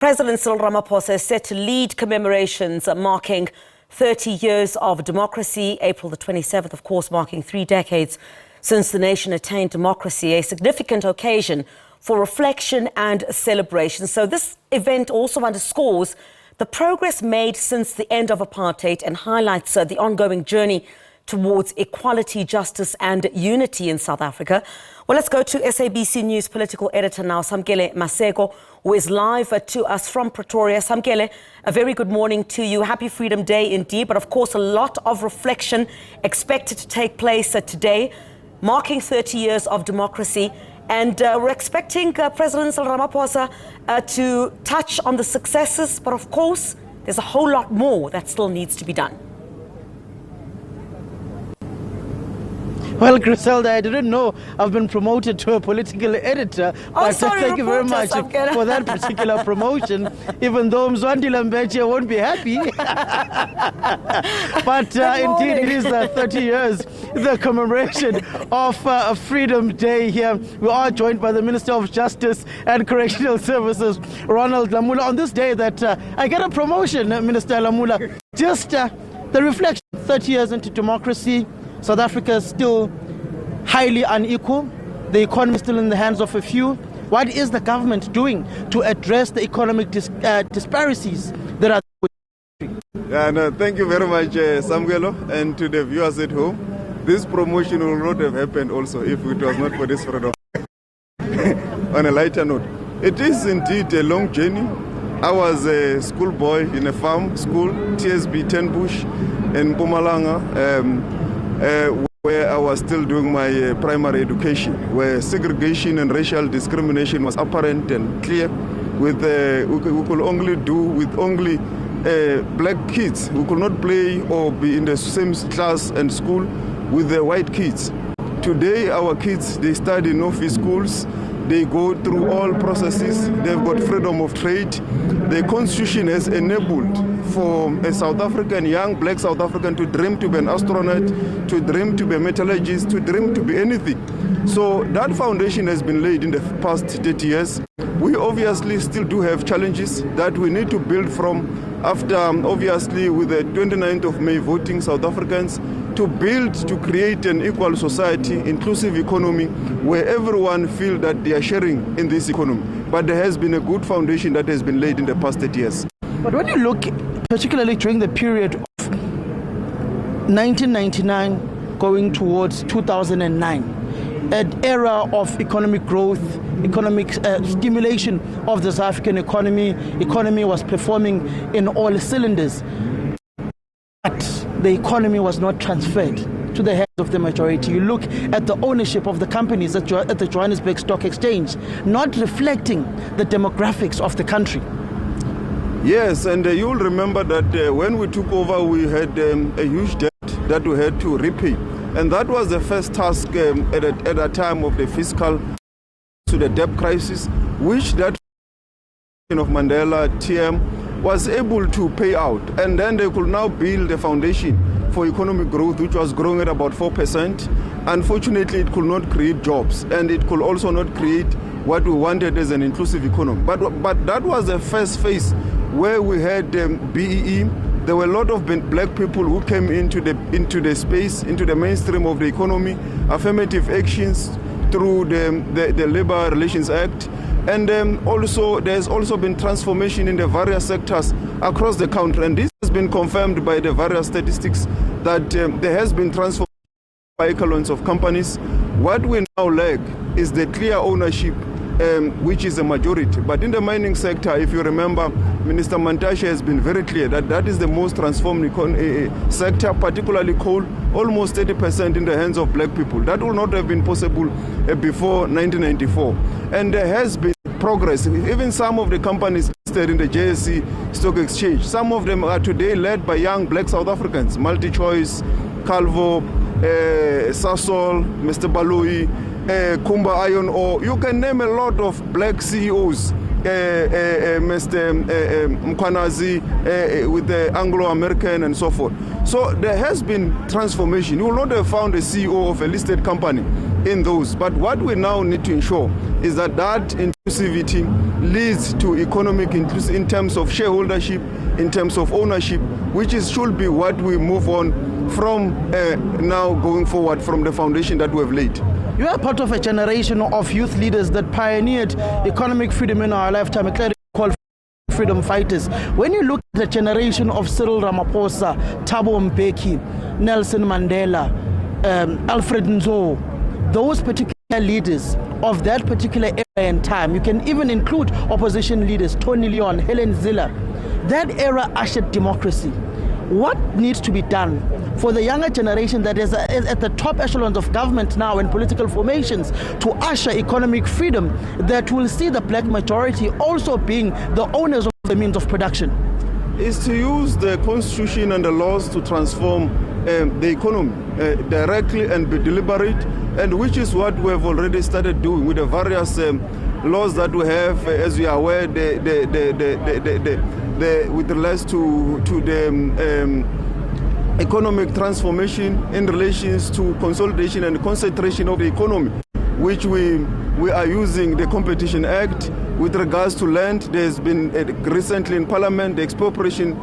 President Cyril Ramaphosa is set to lead commemorations marking 30 years of democracy. April the 27th, of course, marking 3 decades since the nation attained democracy, a significant occasion for reflection and celebration. So this event also underscores the progress made since the end of apartheid and highlights the ongoing journey towards equality, justice and unity in South Africa. Well, let's go to SABC News political editor now, Samkele Maseko, who is live to us from Pretoria. Samkele, a very good morning to you. Happy Freedom Day indeed, but of course a lot of reflection expected to take place today, marking 30 years of democracy. And we're expecting President Cyril Ramaphosa to touch on the successes, but of course there's a whole lot more that still needs to be done. Well, Griselda, I didn't know I've been promoted to a political editor. But thank you very much for that particular promotion, even though Mzwandi Lambeche won't be happy. But indeed, it is 30 years, the commemoration of Freedom Day here. We are joined by the Minister of Justice and Correctional Services, Ronald Lamola. On this day that I get a promotion, Minister Lamola, just the reflection, 30 years into democracy, South Africa is still highly unequal. The economy is still in the hands of a few. What is the government doing to address the economic disparities that are there? Thank you very much, Samuelo, and to the viewers at home. This promotion will not have happened also if it was not for this freedom. On a lighter note, it is indeed a long journey. I was a schoolboy in a farm school, TSB 10 Bush in Mpumalanga, where I was still doing my primary education, where segregation and racial discrimination was apparent and clear. With we could only do with only black kids who could not play or be in the same class and school with the white kids. Today, our kids, they study in office schools. They go through all processes. They've got freedom of trade. The Constitution has enabled for a South African, young black South African, to dream to be an astronaut, to dream to be a metallurgist, to dream to be anything. So that foundation has been laid in the past 30 years. We obviously still do have challenges that we need to build from after, obviously, with the 29th of May voting South Africans, to build, to create an equal society, inclusive economy, where everyone feels that they are sharing in this economy. But there has been a good foundation that has been laid in the past 30 years. But when you look, particularly during the period of 1999 going towards 2009, an era of economic growth, economic stimulation of the South African economy was performing in all cylinders. But the economy was not transferred to the hands of the majority. You look at the ownership of the companies at the Johannesburg Stock Exchange, not reflecting the demographics of the country. Yes, and you'll remember that when we took over, we had a huge debt that we had to repay. And that was the first task at a time of the fiscal to the debt crisis, which that of Mandela TM was able to pay out. And then they could now build a foundation for economic growth, which was growing at about 4%. Unfortunately, it could not create jobs, and it could also not create what we wanted as an inclusive economy. But that was the first phase where we had BEE. There were a lot of black people who came into the space, into the mainstream of the economy, affirmative actions through the Labor Relations Act. And also, there's also been transformation in the various sectors across the country. And this has been confirmed by the various statistics that there has been transformation by echelons of companies. What we now lack is the clear ownership, which is a majority. But in the mining sector, if you remember, Minister Mantashe has been very clear that that is the most transformed sector, particularly coal, almost 30% in the hands of black people. That would not have been possible before 1994. And there has been progress. Even some of the companies listed in the JSE Stock Exchange, some of them are today led by young black South Africans, MultiChoice, Calvo, Sasol, Mr. Balui, Kumba Iron Ore. You can name a lot of black CEOs Mr. Mkwanazi with the Anglo-American and so forth. So there has been transformation. You will not have found a CEO of a listed company in those. But what we now need to ensure is that that inclusivity leads to economic inclusion in terms of shareholdership, in terms of ownership, which should be what we move on from now going forward from the foundation that we have laid. You are part of a generation of youth leaders that pioneered economic freedom in our lifetime, a clearly called freedom fighters. When you look at the generation of Cyril Ramaphosa, Thabo Mbeki, Nelson Mandela, Alfred Nzo, those particular leaders of that particular era and time, you can even include opposition leaders, Tony Leon, Helen Ziller, that era ushered democracy. What needs to be done for the younger generation that is at the top echelons of government now and political formations to usher economic freedom that will see the black majority also being the owners of the means of production? Is to use the constitution and the laws to transform the economy directly and be deliberate, and which is what we have already started doing with the various laws that we have, as we are aware, with regards to the economic transformation in relations to consolidation and concentration of the economy, which we are using the Competition Act. With regards to land, there's been recently in Parliament the expropriation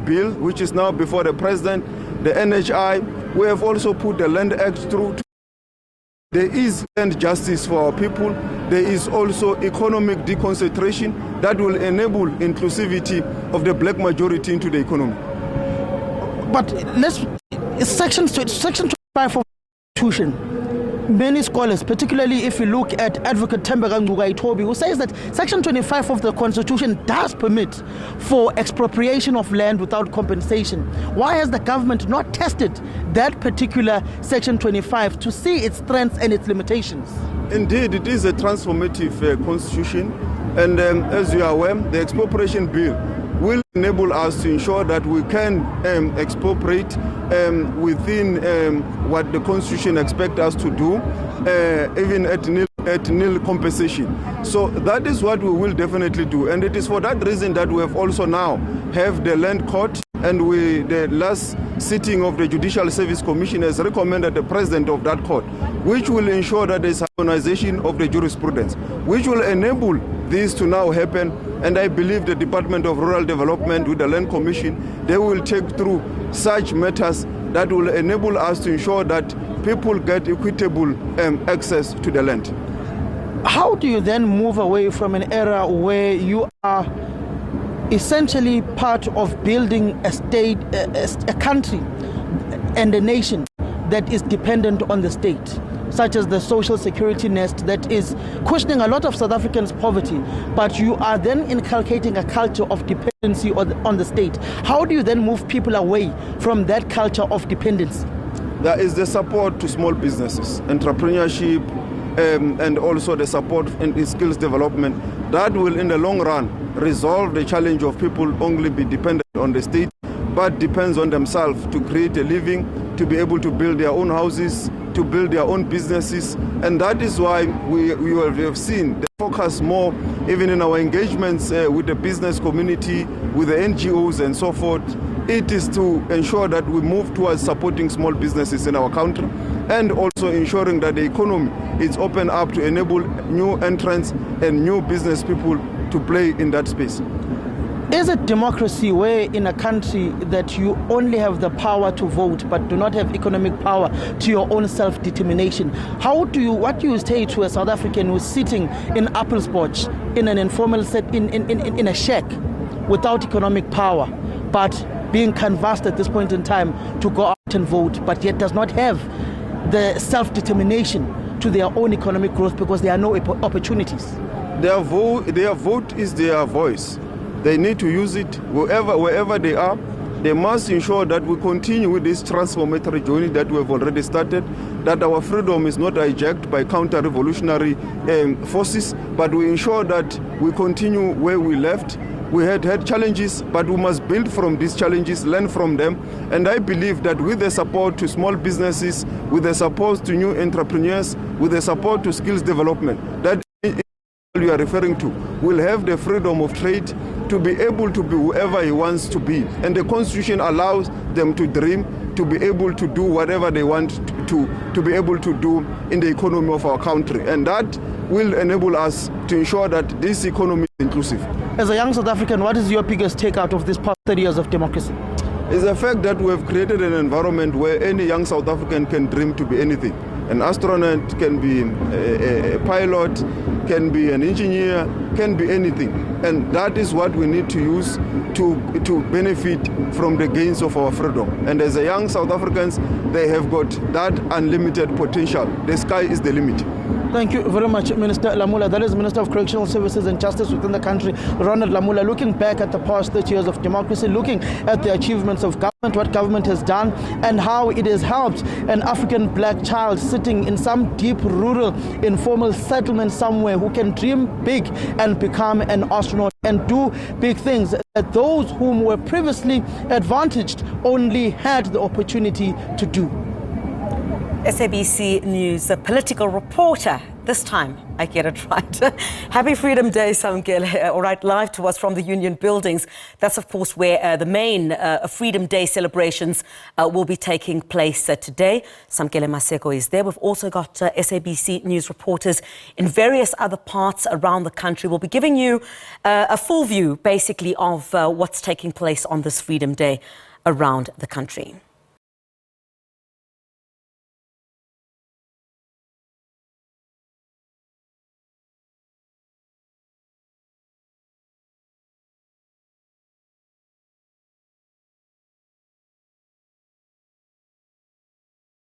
bill, which is now before the President, the NHI. We have also put the Land Act through. There is land justice for our people. There is also economic deconcentration that will enable inclusivity of the black majority into the economy. But Section 25 of the Constitution, many scholars, particularly if you look at Advocate Thembeka Ngcukaitobi, who says that Section 25 of the Constitution does permit for expropriation of land without compensation. Why has the government not tested that particular Section 25 to see its strengths and its limitations? Indeed, it is a transformative constitution, and as you are aware, the expropriation bill will enable us to ensure that we can expropriate within what the Constitution expects us to do, even at nil compensation. So that is what we will definitely do, and it is for that reason that we have also now have the land court, and the last sitting of the Judicial Service Commission has recommended the president of that court, which will ensure that there is harmonization of the jurisprudence, which will enable this to now happen. And I believe the Department of Rural Development with the Land Commission, they will take through such matters that will enable us to ensure that people get equitable access to the land. How do you then move away from an era where you are essentially part of building a state, a country and a nation that is dependent on the state, such as the social security nest that is cushioning a lot of South Africans' poverty, but you are then inculcating a culture of dependency on the state? How do you then move people away from that culture of dependence? There is the support to small businesses, entrepreneurship, and also the support in skills development that will in the long run resolve the challenge of people only be dependent on the state, but depends on themselves to create a living, to be able to build their own houses, to build their own businesses. And that is why we have seen the focus more even in our engagements with the business community, with the NGOs and so forth. It is to ensure that we move towards supporting small businesses in our country, and also ensuring that the economy is open up to enable new entrants and new business people to play in that space. Is it democracy where in a country that you only have the power to vote but do not have economic power to your own self-determination? What do you say to a South African who's sitting in Appelsport in an informal set in a shack without economic power, but being canvassed at this point in time to go out and vote, but yet does not have the self-determination to their own economic growth because there are no opportunities? Their vote is their voice. They need to use it wherever they are. They must ensure that we continue with this transformatory journey that we have already started, that our freedom is not hijacked by counter-revolutionary forces, but we ensure that we continue where we left. We had challenges, but we must build from these challenges, learn from them. And I believe that with the support to small businesses, with the support to new entrepreneurs, with the support to skills development, that you are referring to will have the freedom of trade to be able to be whoever he wants to be. And the Constitution allows them to dream, to be able to do whatever they want to be able to do in the economy of our country. And that will enable us to ensure that this economy is inclusive. As a young South African, what is your biggest takeout of this past 30 years of democracy? It's the fact that we have created an environment where any young South African can dream to be anything. An astronaut, can be a pilot, can be an engineer, can be anything. And that is what we need to use to benefit from the gains of our freedom. And as a young South Africans, they have got that unlimited potential. The sky is the limit. Thank you very much, Minister Lamola. That is Minister of Correctional Services and Justice within the country, Ronald Lamola, looking back at the past 30 years of democracy, looking at the achievements of government, what government has done, and how it has helped an African black child sitting in some deep rural informal settlement somewhere who can dream big and become an astronaut and do big things that those whom were previously advantaged only had the opportunity to do. SABC News, a political reporter. This time, I get it right. Happy Freedom Day, Samkele. All right, live to us from the Union Buildings. That's, of course, where the main Freedom Day celebrations will be taking place today. Samkele Maseko is there. We've also got SABC News reporters in various other parts around the country. We'll be giving you a full view, basically, of what's taking place on this Freedom Day around the country.